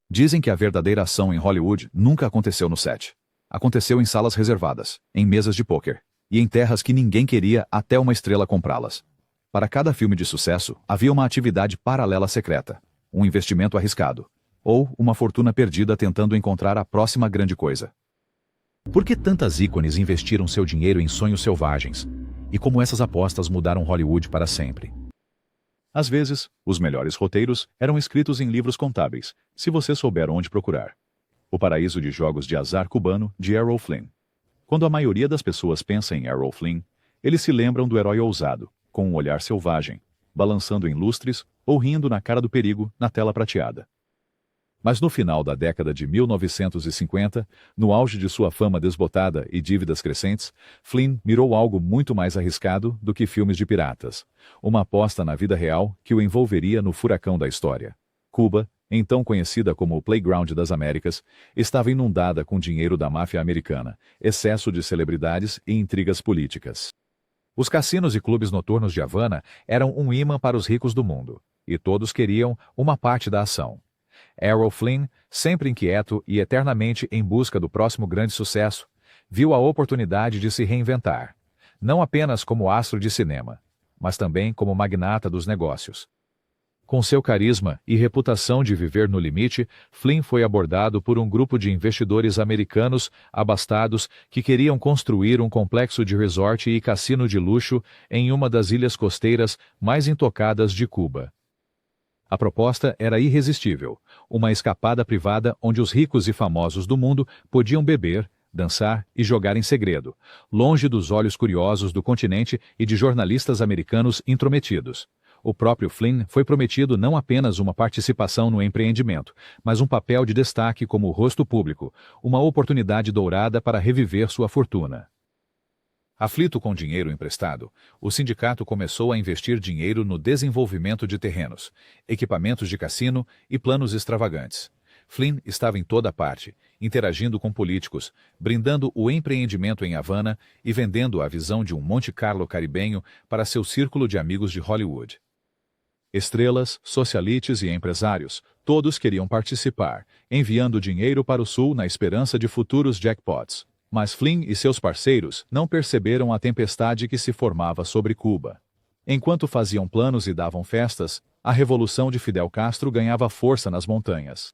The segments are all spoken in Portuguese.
Dizem que a verdadeira ação em Hollywood nunca aconteceu no set. Aconteceu em salas reservadas, em mesas de pôquer, e em terras que ninguém queria até uma estrela comprá-las. Para cada filme de sucesso, havia uma atividade paralela secreta, um investimento arriscado, ou uma fortuna perdida tentando encontrar a próxima grande coisa. Por que tantas ícones investiram seu dinheiro em sonhos selvagens? E como essas apostas mudaram Hollywood para sempre? Às vezes, os melhores roteiros eram escritos em livros contábeis, se você souber onde procurar. O Paraíso de Jogos de Azar Cubano, de Errol Flynn. Quando a maioria das pessoas pensa em Errol Flynn, eles se lembram do herói ousado, com um olhar selvagem, balançando em lustres ou rindo na cara do perigo na tela prateada. Mas no final da década de 1950, no auge de sua fama desbotada e dívidas crescentes, Flynn mirou algo muito mais arriscado do que filmes de piratas. Uma aposta na vida real que o envolveria no furacão da história. Cuba, então conhecida como o Playground das Américas, estava inundada com dinheiro da máfia americana, excesso de celebridades e intrigas políticas. Os cassinos e clubes noturnos de Havana eram um imã para os ricos do mundo, e todos queriam uma parte da ação. Errol Flynn, sempre inquieto e eternamente em busca do próximo grande sucesso, viu a oportunidade de se reinventar, não apenas como astro de cinema, mas também como magnata dos negócios. Com seu carisma e reputação de viver no limite, Flynn foi abordado por um grupo de investidores americanos abastados que queriam construir um complexo de resort e cassino de luxo em uma das ilhas costeiras mais intocadas de Cuba. A proposta era irresistível, uma escapada privada onde os ricos e famosos do mundo podiam beber, dançar e jogar em segredo, longe dos olhos curiosos do continente e de jornalistas americanos intrometidos. O próprio Flynn foi prometido não apenas uma participação no empreendimento, mas um papel de destaque como rosto público, uma oportunidade dourada para reviver sua fortuna. Aflito com dinheiro emprestado, o sindicato começou a investir dinheiro no desenvolvimento de terrenos, equipamentos de cassino e planos extravagantes. Flynn estava em toda parte, interagindo com políticos, brindando o empreendimento em Havana e vendendo a visão de um Monte Carlo caribenho para seu círculo de amigos de Hollywood. Estrelas, socialites e empresários, todos queriam participar, enviando dinheiro para o sul na esperança de futuros jackpots. Mas Flynn e seus parceiros não perceberam a tempestade que se formava sobre Cuba. Enquanto faziam planos e davam festas, a revolução de Fidel Castro ganhava força nas montanhas.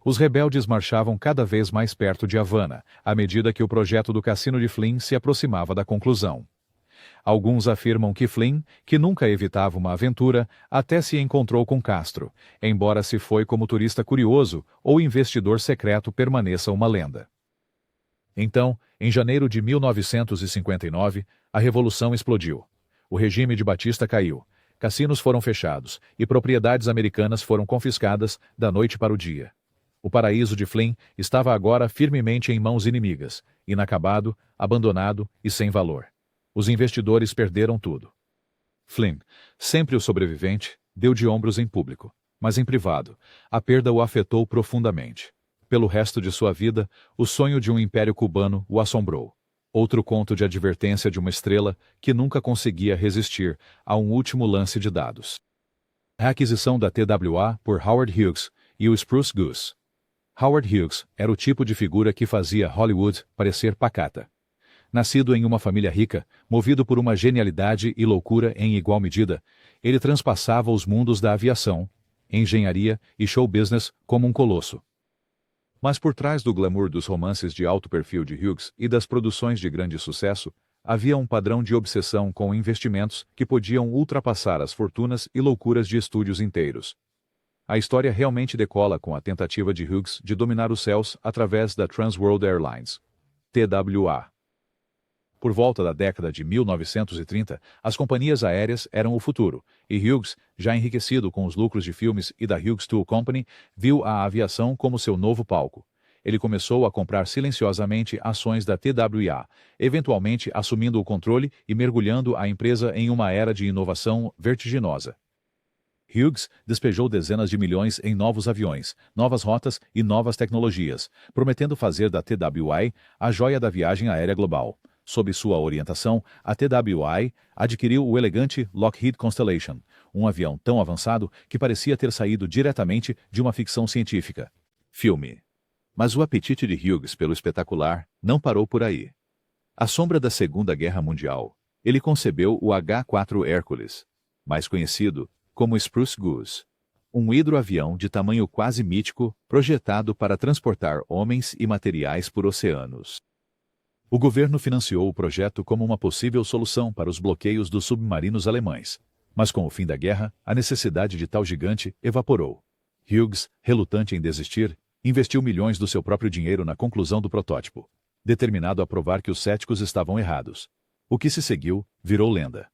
Os rebeldes marchavam cada vez mais perto de Havana, à medida que o projeto do cassino de Flynn se aproximava da conclusão. Alguns afirmam que Flynn, que nunca evitava uma aventura, até se encontrou com Castro, embora se foi como turista curioso ou investidor secreto permaneça uma lenda. Então, em janeiro de 1959, a revolução explodiu. O regime de Batista caiu, cassinos foram fechados e propriedades americanas foram confiscadas da noite para o dia. O paraíso de Flynn estava agora firmemente em mãos inimigas, inacabado, abandonado e sem valor. Os investidores perderam tudo. Flynn, sempre o sobrevivente, deu de ombros em público, mas em privado, a perda o afetou profundamente. Pelo resto de sua vida, o sonho de um império cubano o assombrou. Outro conto de advertência de uma estrela que nunca conseguia resistir a um último lance de dados. A aquisição da TWA por Howard Hughes e o Spruce Goose. Howard Hughes era o tipo de figura que fazia Hollywood parecer pacata. Nascido em uma família rica, movido por uma genialidade e loucura em igual medida, ele transpassava os mundos da aviação, engenharia e show business como um colosso. Mas por trás do glamour dos romances de alto perfil de Hughes e das produções de grande sucesso, havia um padrão de obsessão com investimentos que podiam ultrapassar as fortunas e loucuras de estúdios inteiros. A história realmente decola com a tentativa de Hughes de dominar os céus através da Trans World Airlines, TWA. Por volta da década de 1930, as companhias aéreas eram o futuro, e Hughes, já enriquecido com os lucros de filmes e da Hughes Tool Company, viu a aviação como seu novo palco. Ele começou a comprar silenciosamente ações da TWA, eventualmente assumindo o controle e mergulhando a empresa em uma era de inovação vertiginosa. Hughes despejou dezenas de milhões em novos aviões, novas rotas e novas tecnologias, prometendo fazer da TWA a joia da viagem aérea global. Sob sua orientação, a TWA adquiriu o elegante Lockheed Constellation, um avião tão avançado que parecia ter saído diretamente de uma ficção científica. filme. Mas o apetite de Hughes pelo espetacular não parou por aí. À sombra da Segunda Guerra Mundial, ele concebeu o H-4 Hercules, mais conhecido como Spruce Goose, um hidroavião de tamanho quase mítico projetado para transportar homens e materiais por oceanos. O governo financiou o projeto como uma possível solução para os bloqueios dos submarinos alemães, mas com o fim da guerra, a necessidade de tal gigante evaporou. Hughes, relutante em desistir, investiu milhões do seu próprio dinheiro na conclusão do protótipo, determinado a provar que os céticos estavam errados. O que se seguiu virou lenda.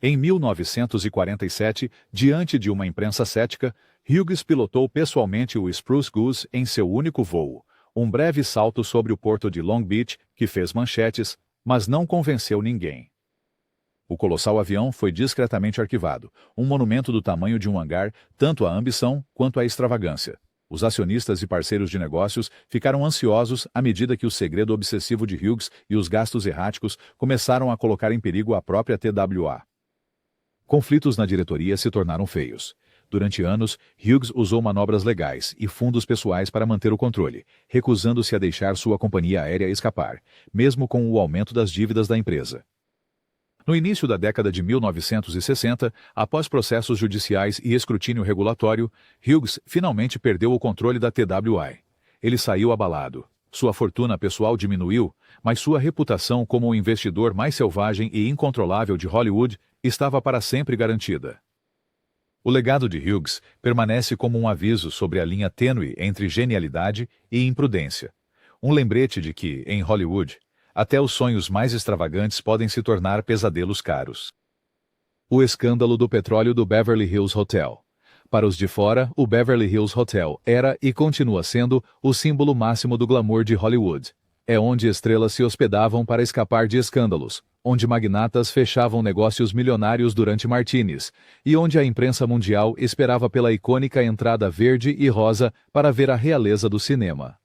Em 1947, diante de uma imprensa cética, Hughes pilotou pessoalmente o Spruce Goose em seu único voo, um breve salto sobre o porto de Long Beach que fez manchetes, mas não convenceu ninguém. O colossal avião foi discretamente arquivado, um monumento do tamanho de um hangar, tanto à ambição quanto à extravagância. Os acionistas e parceiros de negócios ficaram ansiosos à medida que o segredo obsessivo de Hughes e os gastos erráticos começaram a colocar em perigo a própria TWA. Conflitos na diretoria se tornaram feios. Durante anos, Hughes usou manobras legais e fundos pessoais para manter o controle, recusando-se a deixar sua companhia aérea escapar, mesmo com o aumento das dívidas da empresa. No início da década de 1960, após processos judiciais e escrutínio regulatório, Hughes finalmente perdeu o controle da TWA. Ele saiu abalado. Sua fortuna pessoal diminuiu, mas sua reputação como o investidor mais selvagem e incontrolável de Hollywood estava para sempre garantida. O legado de Hughes permanece como um aviso sobre a linha tênue entre genialidade e imprudência. Um lembrete de que, em Hollywood, até os sonhos mais extravagantes podem se tornar pesadelos caros. O escândalo do petróleo do Beverly Hills Hotel. Para os de fora, o Beverly Hills Hotel era e continua sendo o símbolo máximo do glamour de Hollywood. É onde estrelas se hospedavam para escapar de escândalos, onde magnatas fechavam negócios milionários durante martinis, e onde a imprensa mundial esperava pela icônica entrada verde e rosa para ver a realeza do cinema.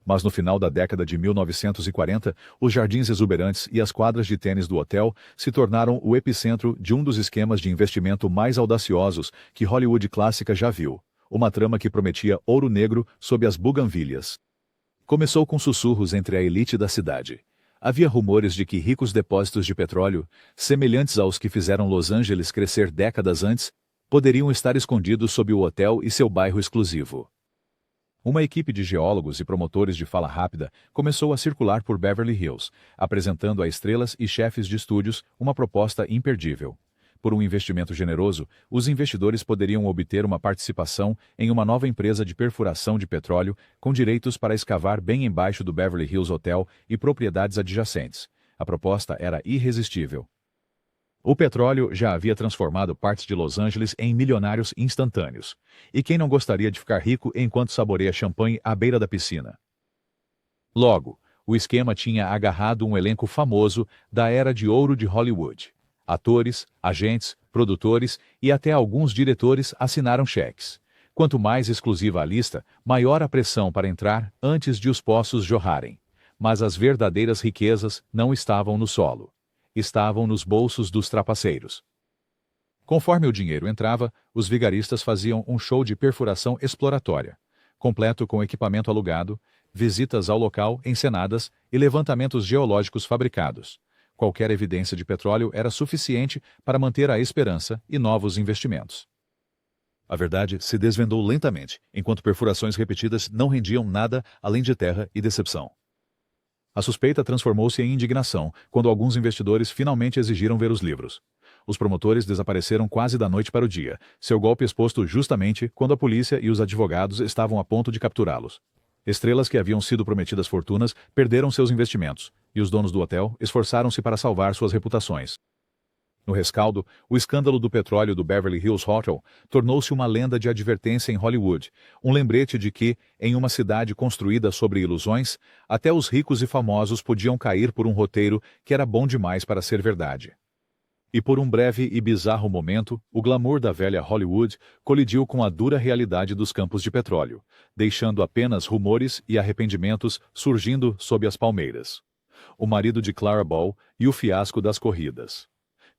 Mas no final da década de 1940, os jardins exuberantes e as quadras de tênis do hotel se tornaram o epicentro de um dos esquemas de investimento mais audaciosos que Hollywood clássica já viu, uma trama que prometia ouro negro sob as buganvílias. Começou com sussurros entre a elite da cidade. Havia rumores de que ricos depósitos de petróleo, semelhantes aos que fizeram Los Angeles crescer décadas antes, poderiam estar escondidos sob o hotel e seu bairro exclusivo. Uma equipe de geólogos e promotores de fala rápida começou a circular por Beverly Hills, apresentando a estrelas e chefes de estúdios uma proposta imperdível. Por um investimento generoso, os investidores poderiam obter uma participação em uma nova empresa de perfuração de petróleo com direitos para escavar bem embaixo do Beverly Hills Hotel e propriedades adjacentes. A proposta era irresistível. O petróleo já havia transformado partes de Los Angeles em milionários instantâneos. E quem não gostaria de ficar rico enquanto saboreia champanhe à beira da piscina? Logo, o esquema tinha agarrado um elenco famoso da era de ouro de Hollywood. Atores, agentes, produtores e até alguns diretores assinaram cheques. Quanto mais exclusiva a lista, maior a pressão para entrar antes de os poços jorrarem. Mas as verdadeiras riquezas não estavam no solo. Estavam nos bolsos dos trapaceiros. Conforme o dinheiro entrava, os vigaristas faziam um show de perfuração exploratória, completo com equipamento alugado, visitas ao local encenadas e levantamentos geológicos fabricados. Qualquer evidência de petróleo era suficiente para manter a esperança e novos investimentos. A verdade se desvendou lentamente, enquanto perfurações repetidas não rendiam nada além de terra e decepção. A suspeita transformou-se em indignação quando alguns investidores finalmente exigiram ver os livros. Os promotores desapareceram quase da noite para o dia, seu golpe exposto justamente quando a polícia e os advogados estavam a ponto de capturá-los. Estrelas que haviam sido prometidas fortunas perderam seus investimentos, e os donos do hotel esforçaram-se para salvar suas reputações. No rescaldo, o escândalo do petróleo do Beverly Hills Hotel tornou-se uma lenda de advertência em Hollywood, um lembrete de que, em uma cidade construída sobre ilusões, até os ricos e famosos podiam cair por um roteiro que era bom demais para ser verdade. E por um breve e bizarro momento, o glamour da velha Hollywood colidiu com a dura realidade dos campos de petróleo, deixando apenas rumores e arrependimentos surgindo sob as palmeiras. O marido de Clara Bow e o fiasco das corridas.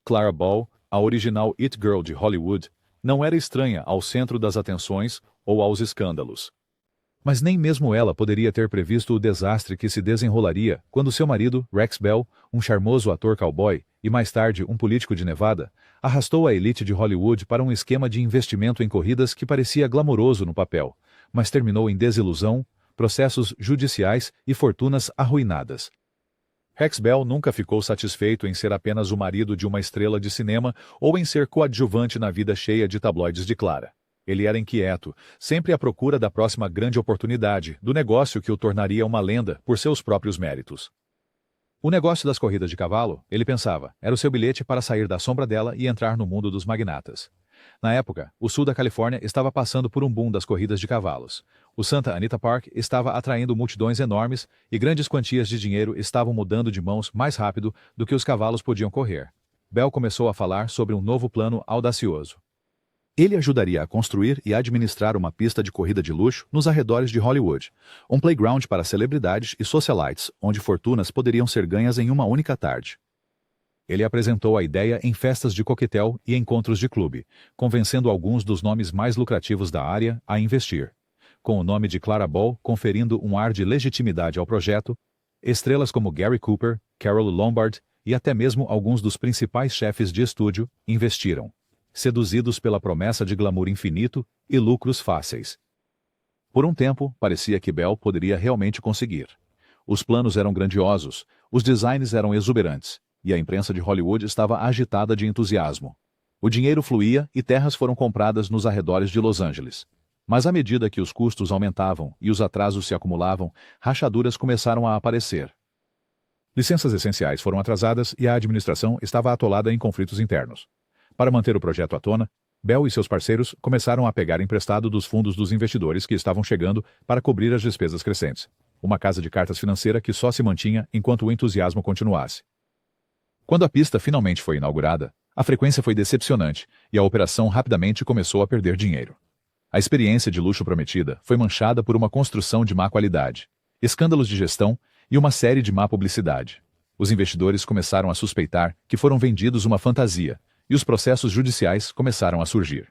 Clara Bow, a original It Girl de Hollywood, não era estranha ao centro das atenções ou aos escândalos. Mas nem mesmo ela poderia ter previsto o desastre que se desenrolaria quando seu marido, Rex Bell, um charmoso ator cowboy e mais tarde um político de Nevada, arrastou a elite de Hollywood para um esquema de investimento em corridas que parecia glamouroso no papel, mas terminou em desilusão, processos judiciais e fortunas arruinadas. Rex Bell nunca ficou satisfeito em ser apenas o marido de uma estrela de cinema ou em ser coadjuvante na vida cheia de tabloides de Clara. Ele era inquieto, sempre à procura da próxima grande oportunidade, do negócio que o tornaria uma lenda por seus próprios méritos. O negócio das corridas de cavalo, ele pensava, era o seu bilhete para sair da sombra dela e entrar no mundo dos magnatas. Na época, o sul da Califórnia estava passando por um boom das corridas de cavalos. O Santa Anita Park estava atraindo multidões enormes e grandes quantias de dinheiro estavam mudando de mãos mais rápido do que os cavalos podiam correr. Bell começou a falar sobre um novo plano audacioso. Ele ajudaria a construir e administrar uma pista de corrida de luxo nos arredores de Hollywood, um playground para celebridades e socialites, onde fortunas poderiam ser ganhas em uma única tarde. Ele apresentou a ideia em festas de coquetel e encontros de clube, convencendo alguns dos nomes mais lucrativos da área a investir. Com o nome de Clara Bow conferindo um ar de legitimidade ao projeto, estrelas como Gary Cooper, Carole Lombard e até mesmo alguns dos principais chefes de estúdio investiram, seduzidos pela promessa de glamour infinito e lucros fáceis. Por um tempo, parecia que Bell poderia realmente conseguir. Os planos eram grandiosos, os designs eram exuberantes, e a imprensa de Hollywood estava agitada de entusiasmo. O dinheiro fluía e terras foram compradas nos arredores de Los Angeles. Mas à medida que os custos aumentavam e os atrasos se acumulavam, rachaduras começaram a aparecer. Licenças essenciais foram atrasadas e a administração estava atolada em conflitos internos. Para manter o projeto à tona, Bell e seus parceiros começaram a pegar emprestado dos fundos dos investidores que estavam chegando para cobrir as despesas crescentes. Uma casa de cartas financeira que só se mantinha enquanto o entusiasmo continuasse. Quando a pista finalmente foi inaugurada, a frequência foi decepcionante e a operação rapidamente começou a perder dinheiro. A experiência de luxo prometida foi manchada por uma construção de má qualidade, escândalos de gestão e uma série de má publicidade. Os investidores começaram a suspeitar que foram vendidos uma fantasia, e os processos judiciais começaram a surgir.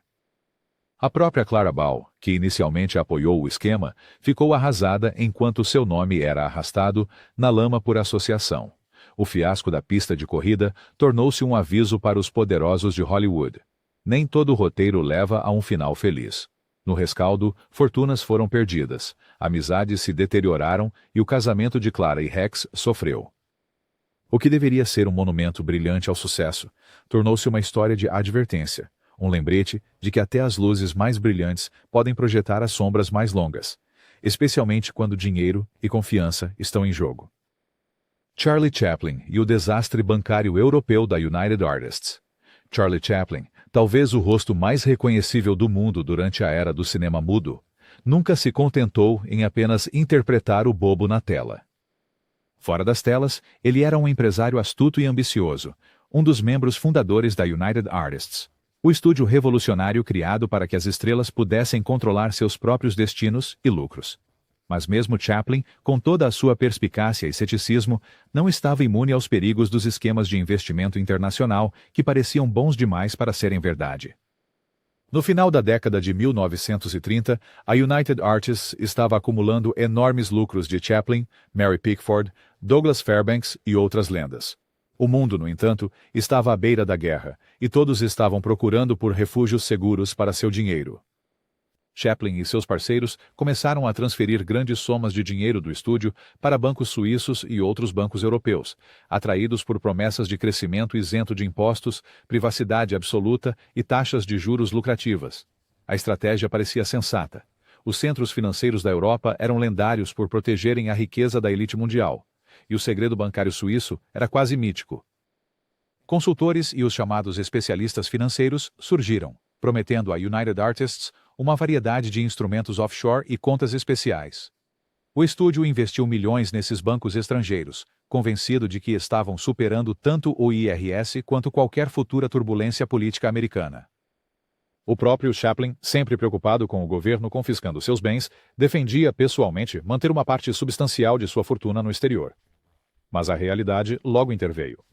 A própria Clara Bow, que inicialmente apoiou o esquema, ficou arrasada enquanto seu nome era arrastado na lama por associação. O fiasco da pista de corrida tornou-se um aviso para os poderosos de Hollywood. Nem todo roteiro leva a um final feliz. No rescaldo, fortunas foram perdidas, amizades se deterioraram e o casamento de Clara e Rex sofreu. O que deveria ser um monumento brilhante ao sucesso, tornou-se uma história de advertência, um lembrete de que até as luzes mais brilhantes podem projetar as sombras mais longas, especialmente quando dinheiro e confiança estão em jogo. Charlie Chaplin e o desastre bancário europeu da United Artists. Charlie Chaplin, talvez o rosto mais reconhecível do mundo durante a era do cinema mudo, nunca se contentou em apenas interpretar o bobo na tela. Fora das telas, ele era um empresário astuto e ambicioso, um dos membros fundadores da United Artists, o estúdio revolucionário criado para que as estrelas pudessem controlar seus próprios destinos e lucros. Mas mesmo Chaplin, com toda a sua perspicácia e ceticismo, não estava imune aos perigos dos esquemas de investimento internacional que pareciam bons demais para serem verdade. No final da década de 1930, a United Artists estava acumulando enormes lucros de Chaplin, Mary Pickford, Douglas Fairbanks e outras lendas. O mundo, no entanto, estava à beira da guerra, e todos estavam procurando por refúgios seguros para seu dinheiro. Chaplin e seus parceiros começaram a transferir grandes somas de dinheiro do estúdio para bancos suíços e outros bancos europeus, atraídos por promessas de crescimento isento de impostos, privacidade absoluta e taxas de juros lucrativas. A estratégia parecia sensata. Os centros financeiros da Europa eram lendários por protegerem a riqueza da elite mundial, e o segredo bancário suíço era quase mítico. Consultores e os chamados especialistas financeiros surgiram, prometendo à United Artists uma variedade de instrumentos offshore e contas especiais. O estúdio investiu milhões nesses bancos estrangeiros, convencido de que estavam superando tanto o IRS quanto qualquer futura turbulência política americana. O próprio Chaplin, sempre preocupado com o governo confiscando seus bens, defendia pessoalmente manter uma parte substancial de sua fortuna no exterior. Mas a realidade logo interveio.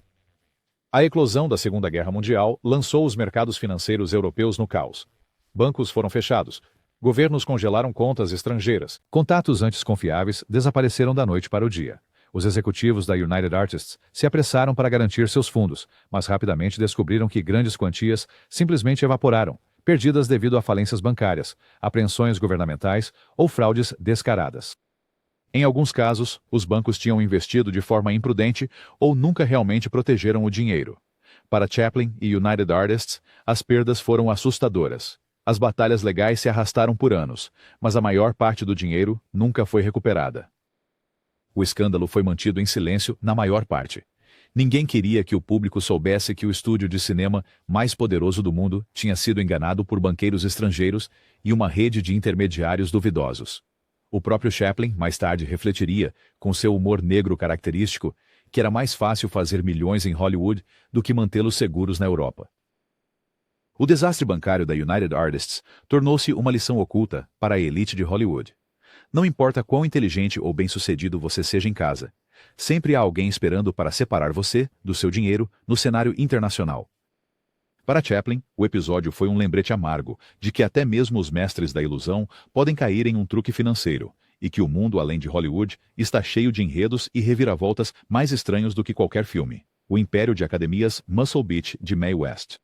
A eclosão da Segunda Guerra Mundial lançou os mercados financeiros europeus no caos. Bancos foram fechados, Governos congelaram contas estrangeiras. Contatos antes confiáveis desapareceram da noite para o dia. Os executivos da United Artists se apressaram para garantir seus fundos, mas rapidamente descobriram que grandes quantias simplesmente evaporaram, perdidas devido a falências bancárias, apreensões governamentais ou fraudes descaradas. Em alguns casos, os bancos tinham investido de forma imprudente ou nunca realmente protegeram o dinheiro. Para Chaplin e United Artists, as perdas foram assustadoras. As batalhas legais se arrastaram por anos, mas a maior parte do dinheiro nunca foi recuperada. O escândalo foi mantido em silêncio na maior parte. Ninguém queria que o público soubesse que o estúdio de cinema mais poderoso do mundo tinha sido enganado por banqueiros estrangeiros e uma rede de intermediários duvidosos. O próprio Chaplin mais tarde refletiria, com seu humor negro característico, que era mais fácil fazer milhões em Hollywood do que mantê-los seguros na Europa. O desastre bancário da United Artists tornou-se uma lição oculta para a elite de Hollywood. Não importa quão inteligente ou bem-sucedido você seja em casa, sempre há alguém esperando para separar você do seu dinheiro no cenário internacional. Para Chaplin, o episódio foi um lembrete amargo de que até mesmo os mestres da ilusão podem cair em um truque financeiro, e que o mundo além de Hollywood está cheio de enredos e reviravoltas mais estranhos do que qualquer filme. O Império de Academias Muscle Beach de Mae West.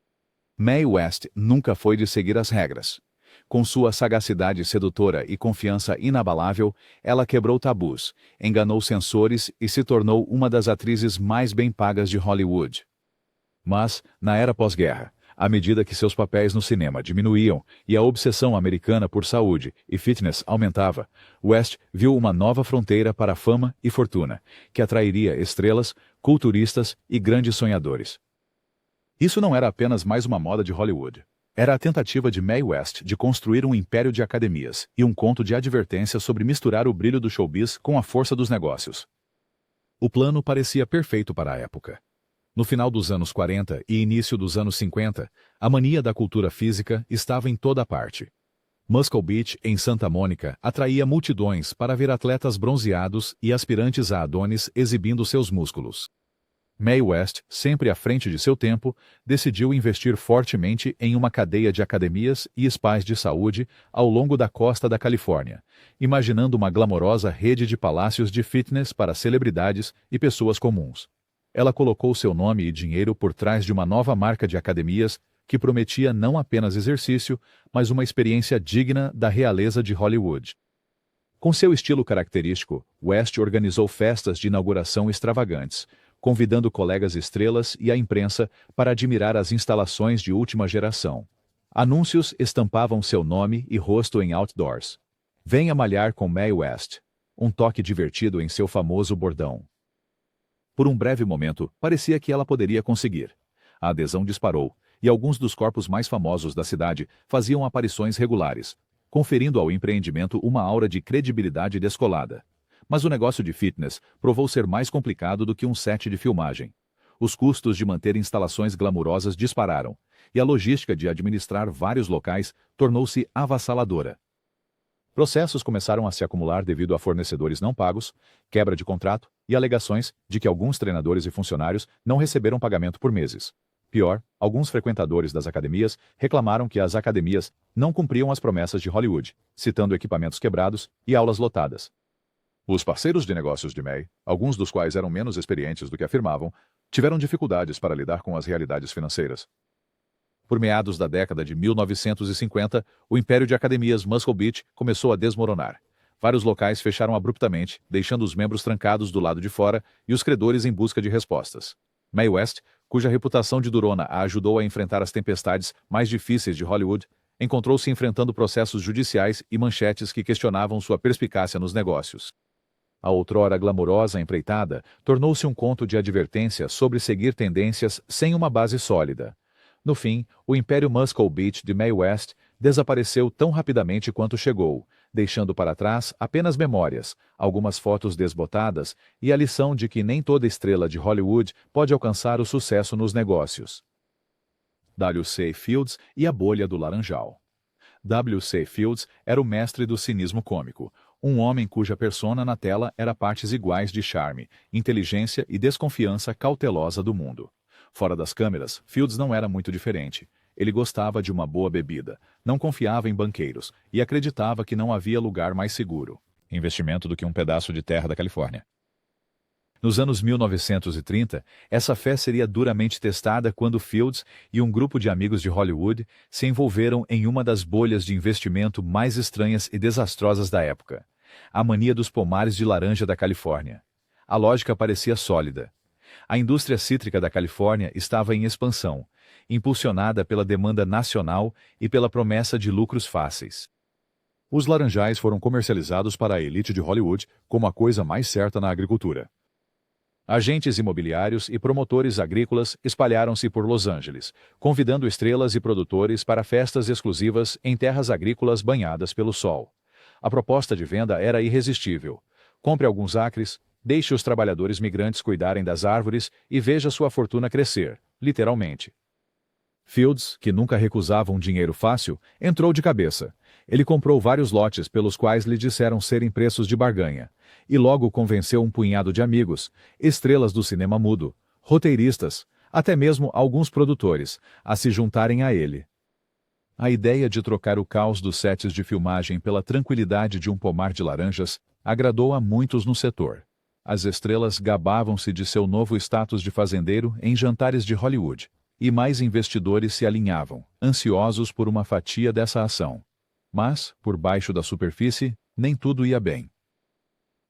Mae West nunca foi de seguir as regras. Com sua sagacidade sedutora e confiança inabalável, ela quebrou tabus, enganou censores e se tornou uma das atrizes mais bem pagas de Hollywood. Mas, na era pós-guerra, à medida que seus papéis no cinema diminuíam e a obsessão americana por saúde e fitness aumentava, West viu uma nova fronteira para a fama e fortuna, que atrairia estrelas, culturistas e grandes sonhadores. Isso não era apenas mais uma moda de Hollywood. Era a tentativa de Mae West de construir um império de academias e um conto de advertência sobre misturar o brilho do showbiz com a força dos negócios. O plano parecia perfeito para a época. No final dos anos 40 e início dos anos 50, a mania da cultura física estava em toda parte. Muscle Beach, em Santa Mônica, atraía multidões para ver atletas bronzeados e aspirantes a Adonis exibindo seus músculos. Mae West, sempre à frente de seu tempo, decidiu investir fortemente em uma cadeia de academias e spas de saúde ao longo da costa da Califórnia, imaginando uma glamourosa rede de palácios de fitness para celebridades e pessoas comuns. Ela colocou seu nome e dinheiro por trás de uma nova marca de academias que prometia não apenas exercício, mas uma experiência digna da realeza de Hollywood. Com seu estilo característico, West organizou festas de inauguração extravagantes, convidando colegas estrelas e a imprensa para admirar as instalações de última geração. Anúncios estampavam seu nome e rosto em outdoors. Venha malhar com Mae West. Um toque divertido em seu famoso bordão. Por um breve momento, parecia que ela poderia conseguir. A adesão disparou, e alguns dos corpos mais famosos da cidade faziam aparições regulares, conferindo ao empreendimento uma aura de credibilidade descolada. Mas o negócio de fitness provou ser mais complicado do que um set de filmagem. Os custos de manter instalações glamourosas dispararam, e a logística de administrar vários locais tornou-se avassaladora. Processos começaram a se acumular devido a fornecedores não pagos, quebra de contrato e alegações de que alguns treinadores e funcionários não receberam pagamento por meses. Pior, alguns frequentadores das academias reclamaram que as academias não cumpriam as promessas de Hollywood, citando equipamentos quebrados e aulas lotadas. Os parceiros de negócios de Mae, alguns dos quais eram menos experientes do que afirmavam, tiveram dificuldades para lidar com as realidades financeiras. Por meados da década de 1950, o império de academias Muscle Beach começou a desmoronar. Vários locais fecharam abruptamente, deixando os membros trancados do lado de fora e os credores em busca de respostas. Mae West, cuja reputação de durona a ajudou a enfrentar as tempestades mais difíceis de Hollywood, encontrou-se enfrentando processos judiciais e manchetes que questionavam sua perspicácia nos negócios. A outrora glamourosa empreitada tornou-se um conto de advertência sobre seguir tendências sem uma base sólida. No fim, o Império Muscle Beach de Mae West desapareceu tão rapidamente quanto chegou, deixando para trás apenas memórias, algumas fotos desbotadas e a lição de que nem toda estrela de Hollywood pode alcançar o sucesso nos negócios. W.C. Fields e a bolha do Laranjal. W.C. Fields era o mestre do cinismo cômico, um homem cuja persona na tela era partes iguais de charme, inteligência e desconfiança cautelosa do mundo. Fora das câmeras, Fields não era muito diferente. Ele gostava de uma boa bebida, não confiava em banqueiros e acreditava que não havia lugar mais seguro investimento do que um pedaço de terra da Califórnia. Nos anos 1930, essa fé seria duramente testada quando Fields e um grupo de amigos de Hollywood se envolveram em uma das bolhas de investimento mais estranhas e desastrosas da época, a mania dos pomares de laranja da Califórnia. A lógica parecia sólida. A indústria cítrica da Califórnia estava em expansão, impulsionada pela demanda nacional e pela promessa de lucros fáceis. Os laranjais foram comercializados para a elite de Hollywood como a coisa mais certa na agricultura. Agentes imobiliários e promotores agrícolas espalharam-se por Los Angeles, convidando estrelas e produtores para festas exclusivas em terras agrícolas banhadas pelo sol. A proposta de venda era irresistível. Compre alguns acres, deixe os trabalhadores migrantes cuidarem das árvores e veja sua fortuna crescer, literalmente. Fields, que nunca recusava um dinheiro fácil, entrou de cabeça. Ele comprou vários lotes pelos quais lhe disseram serem preços de barganha, e logo convenceu um punhado de amigos, estrelas do cinema mudo, roteiristas, até mesmo alguns produtores, a se juntarem a ele. A ideia de trocar o caos dos sets de filmagem pela tranquilidade de um pomar de laranjas agradou a muitos no setor. As estrelas gabavam-se de seu novo status de fazendeiro em jantares de Hollywood, e mais investidores se alinhavam, ansiosos por uma fatia dessa ação. Mas, por baixo da superfície, nem tudo ia bem.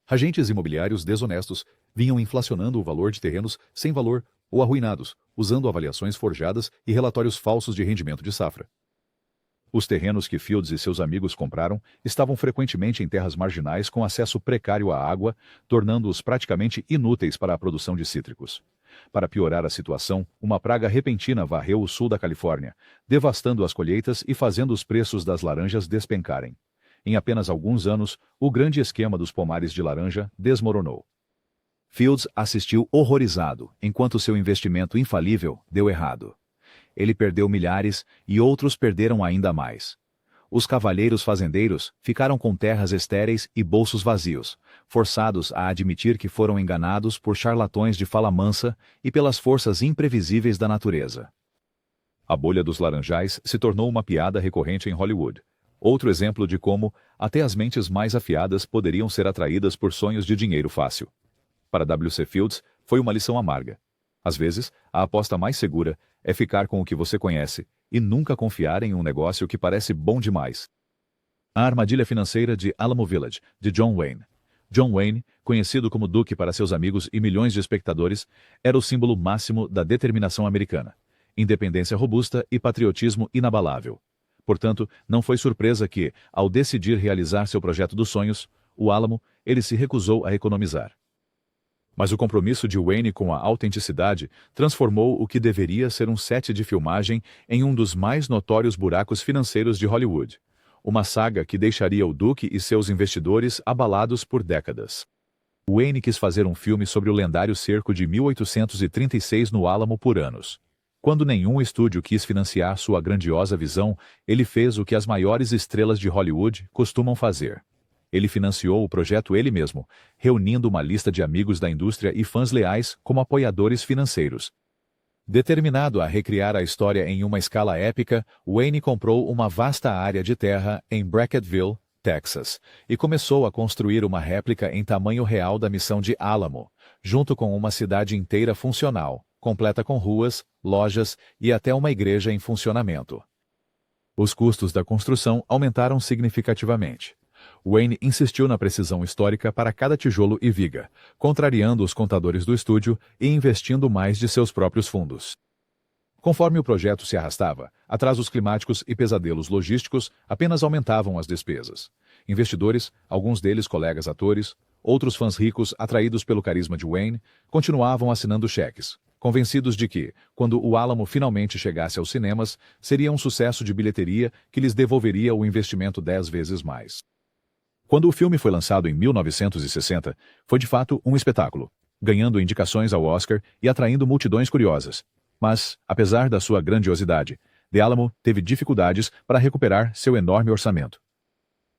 Agentes imobiliários desonestos vinham inflacionando o valor de terrenos sem valor ou arruinados, usando avaliações forjadas e relatórios falsos de rendimento de safra. Os terrenos que Fields e seus amigos compraram estavam frequentemente em terras marginais com acesso precário à água, tornando-os praticamente inúteis para a produção de cítricos. Para piorar a situação, uma praga repentina varreu o sul da Califórnia, devastando as colheitas e fazendo os preços das laranjas despencarem. Em apenas alguns anos, o grande esquema dos pomares de laranja desmoronou. Fields assistiu horrorizado, enquanto seu investimento infalível deu errado. Ele perdeu milhares e outros perderam ainda mais. Os cavalheiros fazendeiros ficaram com terras estéreis e bolsos vazios, forçados a admitir que foram enganados por charlatões de fala mansa e pelas forças imprevisíveis da natureza. A bolha dos laranjais se tornou uma piada recorrente em Hollywood. Outro exemplo de como até as mentes mais afiadas poderiam ser atraídas por sonhos de dinheiro fácil. Para W.C. Fields, foi uma lição amarga. Às vezes, a aposta mais segura é ficar com o que você conhece e nunca confiar em um negócio que parece bom demais. A armadilha financeira de Alamo Village, de John Wayne. John Wayne, conhecido como Duque para seus amigos e milhões de espectadores, era o símbolo máximo da determinação americana, independência robusta e patriotismo inabalável. Portanto, não foi surpresa que, ao decidir realizar seu projeto dos sonhos, o Alamo, ele se recusou a economizar. Mas o compromisso de Wayne com a autenticidade transformou o que deveria ser um set de filmagem em um dos mais notórios buracos financeiros de Hollywood. Uma saga que deixaria o Duque e seus investidores abalados por décadas. Wayne quis fazer um filme sobre o lendário cerco de 1836 no Alamo por anos. Quando nenhum estúdio quis financiar sua grandiosa visão, ele fez o que as maiores estrelas de Hollywood costumam fazer. Ele financiou o projeto ele mesmo, reunindo uma lista de amigos da indústria e fãs leais como apoiadores financeiros. Determinado a recriar a história em uma escala épica, Wayne comprou uma vasta área de terra em Bracketville, Texas, e começou a construir uma réplica em tamanho real da missão de Alamo, junto com uma cidade inteira funcional, completa com ruas, lojas e até uma igreja em funcionamento. Os custos da construção aumentaram significativamente. Wayne insistiu na precisão histórica para cada tijolo e viga, contrariando os contadores do estúdio e investindo mais de seus próprios fundos. Conforme o projeto se arrastava, atrasos climáticos e pesadelos logísticos apenas aumentavam as despesas. Investidores, alguns deles colegas atores, outros fãs ricos atraídos pelo carisma de Wayne, continuavam assinando cheques, convencidos de que, quando o Alamo finalmente chegasse aos cinemas, seria um sucesso de bilheteria que lhes devolveria o investimento 10 vezes mais. Quando o filme foi lançado em 1960, foi de fato um espetáculo, ganhando indicações ao Oscar e atraindo multidões curiosas. Mas, apesar da sua grandiosidade, The Alamo teve dificuldades para recuperar seu enorme orçamento.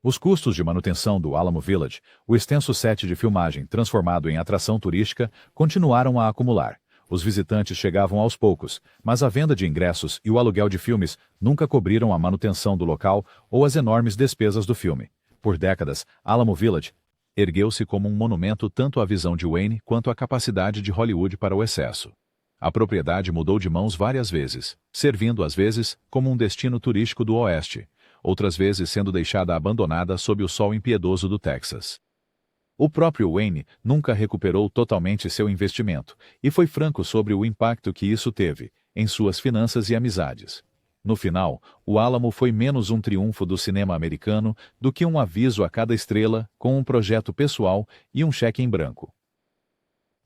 Os custos de manutenção do Alamo Village, o extenso set de filmagem transformado em atração turística, continuaram a acumular, Os visitantes chegavam aos poucos, mas a venda de ingressos e o aluguel de filmes nunca cobriram a manutenção do local ou as enormes despesas do filme. Por décadas, Alamo Village ergueu-se como um monumento tanto à visão de Wayne quanto à capacidade de Hollywood para o excesso. A propriedade mudou de mãos várias vezes, servindo às vezes como um destino turístico do Oeste, outras vezes sendo deixada abandonada sob o sol impiedoso do Texas. O próprio Wayne nunca recuperou totalmente seu investimento, e foi franco sobre o impacto que isso teve em suas finanças e amizades. No final, o Alamo foi menos um triunfo do cinema americano do que um aviso a cada estrela com um projeto pessoal e um cheque em branco.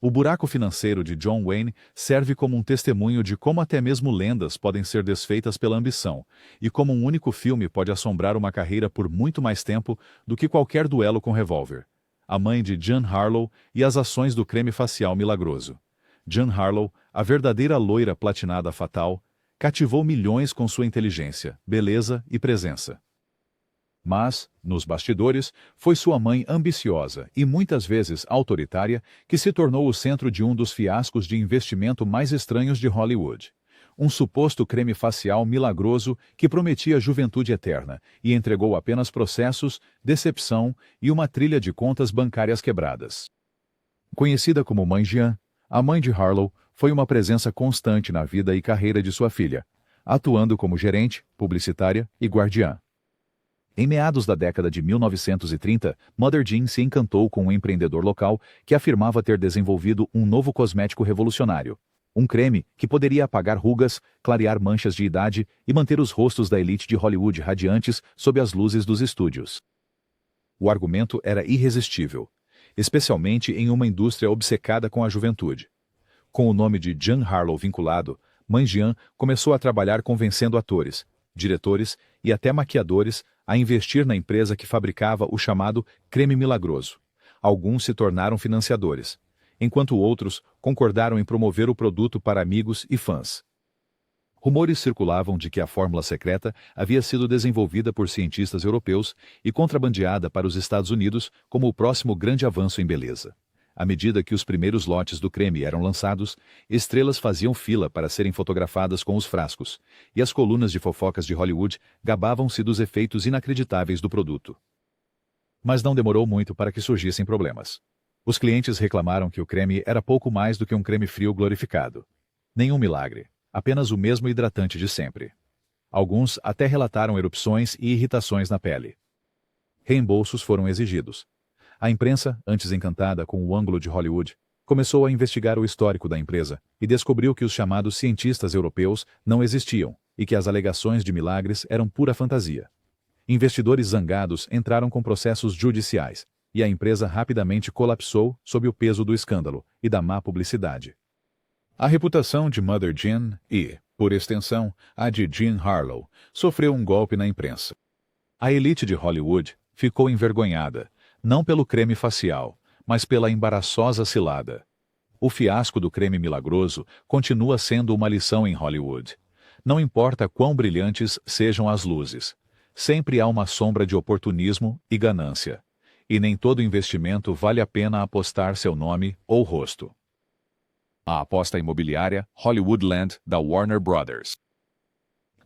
O buraco financeiro de John Wayne serve como um testemunho de como até mesmo lendas podem ser desfeitas pela ambição, e como um único filme pode assombrar uma carreira por muito mais tempo do que qualquer duelo com revólver. A mãe de Jean Harlow e as ações do creme facial milagroso. Jean Harlow, a verdadeira loira platinada fatal, cativou milhões com sua inteligência, beleza e presença. Mas, nos bastidores, foi sua mãe ambiciosa e muitas vezes autoritária que se tornou o centro de um dos fiascos de investimento mais estranhos de Hollywood. Um suposto creme facial milagroso que prometia juventude eterna e entregou apenas processos, decepção e uma trilha de contas bancárias quebradas. Conhecida como Mãe Jean, a mãe de Harlow foi uma presença constante na vida e carreira de sua filha, atuando como gerente, publicitária e guardiã. Em meados da década de 1930, Mother Jean se encantou com um empreendedor local que afirmava ter desenvolvido um novo cosmético revolucionário. Um creme que poderia apagar rugas, clarear manchas de idade e manter os rostos da elite de Hollywood radiantes sob as luzes dos estúdios. O argumento era irresistível, especialmente em uma indústria obcecada com a juventude. Com o nome de Jean Harlow vinculado, Mãe Jean começou a trabalhar convencendo atores, diretores e até maquiadores a investir na empresa que fabricava o chamado creme milagroso. Alguns se tornaram financiadores, enquanto outros concordaram em promover o produto para amigos e fãs. Rumores circulavam de que a fórmula secreta havia sido desenvolvida por cientistas europeus e contrabandeada para os Estados Unidos como o próximo grande avanço em beleza. À medida que os primeiros lotes do creme eram lançados, estrelas faziam fila para serem fotografadas com os frascos, e as colunas de fofocas de Hollywood gabavam-se dos efeitos inacreditáveis do produto. Mas não demorou muito para que surgissem problemas. Os clientes reclamaram que o creme era pouco mais do que um creme frio glorificado. Nenhum milagre, apenas o mesmo hidratante de sempre. Alguns até relataram erupções e irritações na pele. Reembolsos foram exigidos. A imprensa, antes encantada com o ângulo de Hollywood, começou a investigar o histórico da empresa e descobriu que os chamados cientistas europeus não existiam e que as alegações de milagres eram pura fantasia. Investidores zangados entraram com processos judiciais, e a empresa rapidamente colapsou sob o peso do escândalo e da má publicidade. A reputação de Mother Jean e, por extensão, a de Jean Harlow, sofreu um golpe na imprensa. A elite de Hollywood ficou envergonhada, não pelo creme facial, mas pela embaraçosa cilada. O fiasco do creme milagroso continua sendo uma lição em Hollywood. Não importa quão brilhantes sejam as luzes, sempre há uma sombra de oportunismo e ganância. E nem todo investimento vale a pena apostar seu nome ou rosto. A aposta imobiliária Hollywoodland da Warner Brothers.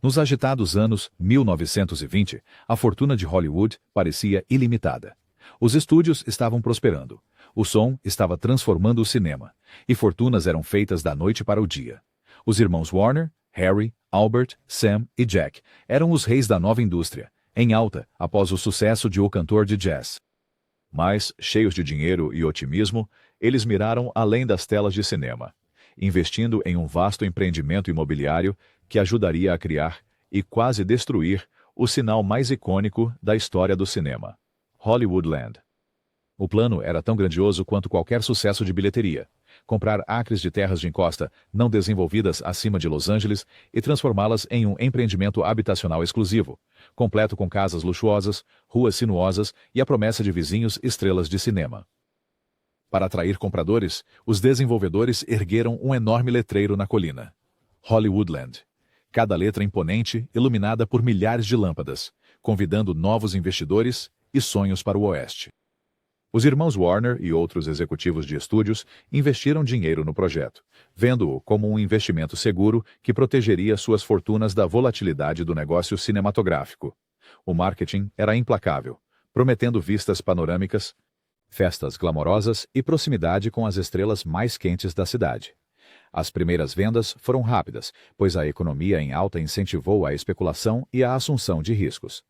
Nos agitados anos 1920, a fortuna de Hollywood parecia ilimitada. Os estúdios estavam prosperando, o som estava transformando o cinema, e fortunas eram feitas da noite para o dia. Os irmãos Warner, Harry, Albert, Sam e Jack eram os reis da nova indústria, em alta após o sucesso de O Cantor de Jazz. Mas, cheios de dinheiro e otimismo, eles miraram além das telas de cinema, investindo em um vasto empreendimento imobiliário que ajudaria a criar e quase destruir o sinal mais icônico da história do cinema, Hollywoodland. O plano era tão grandioso quanto qualquer sucesso de bilheteria: comprar acres de terras de encosta não desenvolvidas acima de Los Angeles e transformá-las em um empreendimento habitacional exclusivo, completo com casas luxuosas, ruas sinuosas e a promessa de vizinhos estrelas de cinema. Para atrair compradores, os desenvolvedores ergueram um enorme letreiro na colina: Hollywoodland. Cada letra imponente, iluminada por milhares de lâmpadas, convidando novos investidores e sonhos para o oeste. Os irmãos Warner e outros executivos de estúdios investiram dinheiro no projeto, vendo-o como um investimento seguro que protegeria suas fortunas da volatilidade do negócio cinematográfico. O marketing era implacável, prometendo vistas panorâmicas, festas glamorosas e proximidade com as estrelas mais quentes da cidade. As primeiras vendas foram rápidas, pois a economia em alta incentivou a especulação e a assunção de riscos.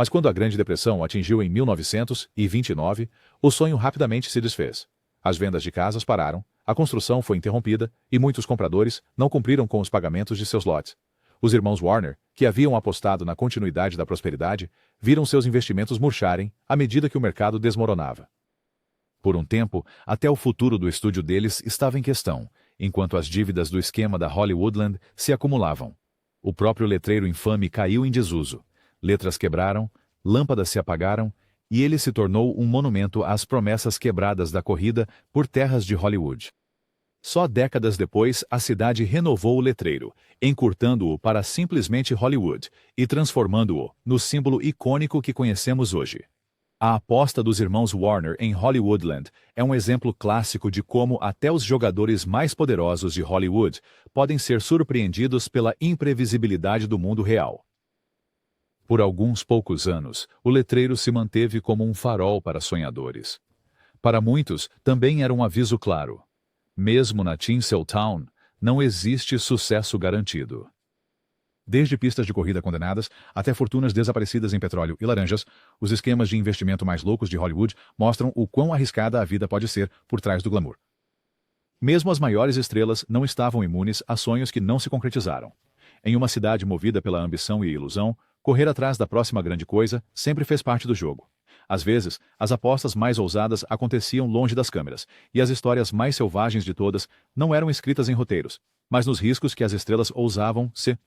Mas quando a Grande Depressão atingiu em 1929, o sonho rapidamente se desfez. As vendas de casas pararam, a construção foi interrompida e muitos compradores não cumpriram com os pagamentos de seus lotes. Os irmãos Warner, que haviam apostado na continuidade da prosperidade, viram seus investimentos murcharem à medida que o mercado desmoronava. Por um tempo, até o futuro do estúdio deles estava em questão, enquanto as dívidas do esquema da Hollywoodland se acumulavam. O próprio letreiro infame caiu em desuso. Letras quebraram, lâmpadas se apagaram, e ele se tornou um monumento às promessas quebradas da corrida por terras de Hollywood. Só décadas depois, a cidade renovou o letreiro, encurtando-o para simplesmente Hollywood e transformando-o no símbolo icônico que conhecemos hoje. A aposta dos irmãos Warner em Hollywoodland é um exemplo clássico de como até os jogadores mais poderosos de Hollywood podem ser surpreendidos pela imprevisibilidade do mundo real. Por alguns poucos anos, o letreiro se manteve como um farol para sonhadores. Para muitos, também era um aviso claro. Mesmo na Tinseltown, não existe sucesso garantido. Desde pistas de corrida condenadas até fortunas desaparecidas em petróleo e laranjas, os esquemas de investimento mais loucos de Hollywood mostram o quão arriscada a vida pode ser por trás do glamour. Mesmo as maiores estrelas não estavam imunes a sonhos que não se concretizaram. Em uma cidade movida pela ambição e ilusão, correr atrás da próxima grande coisa sempre fez parte do jogo. Às vezes, as apostas mais ousadas aconteciam longe das câmeras, e as histórias mais selvagens de todas não eram escritas em roteiros, mas nos riscos que as estrelas ousavam se